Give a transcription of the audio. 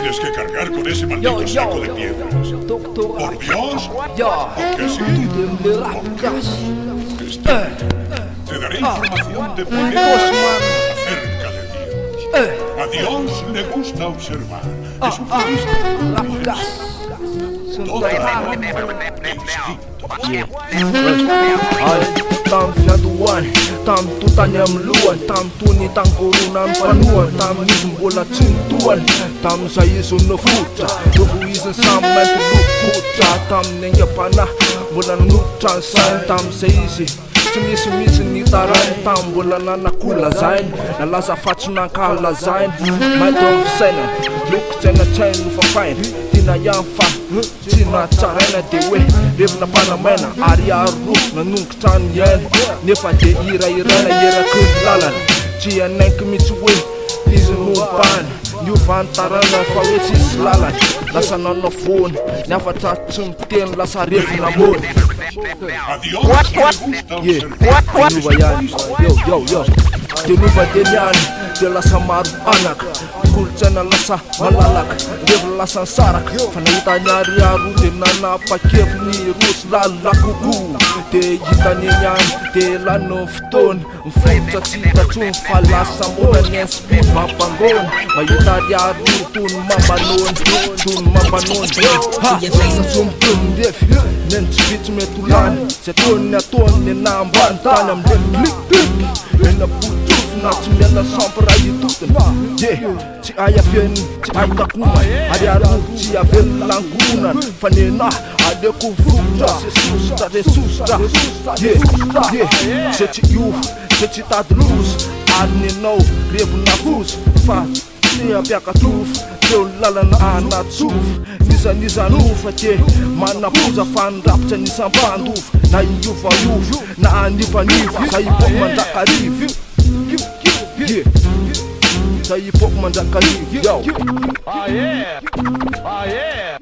tienes que cargar con ese maldito saco de piedras. Por Dios, porque así está. Te daré información de primera acerca de Dios. A Dios le gusta observar. Es un turista. Toda la Tam fiaduan, tam tutanyam luan, tam tunitang kurunan panuan, tam isang bola cintuan, tam sa iso na futa, nufu isang saman tulukuta, tam nengya panah, bola nuktan sign, tam sa isi. Sumisi ni taran tam bola na nakulazain, nalasa fatsu ng kalazain, may tofsena, look sena chain lufa fine. Na yang fa tina tsarena dewe rev na panamena ariaru na nungtan yen nefa de ira yera kulalan tia nenk mitsuwe izu nuban you van tarana fa wetis lalan lasa no phone nefa tatsum ten lasa rev na mon yo Tinuva denyan de lasa maru anak kulcana lasa malalak dev lasa sarak fanita nyari aru de nana pakef ni rus lalakugu te yitanyan te lano fton mfuta tita tun falasa mona nespi mapangon mayuta diaru tun mabanon ha sa sumtum def nen spit metulan se ton ne namban tanam de klik en a putuf na tumela sampra yituten ti aya fen ti aya kuma ada aru ti avel langunan fanena ade ku futa se susta se ti you se ti ta luz adne no rev na fus fa ti apia katuf teu lala na anatsuf niza nufa te mana puza fan rap te nisan panduf na yufa na anifa sa ipok mandakarif sa ipok mandakarif yo yeah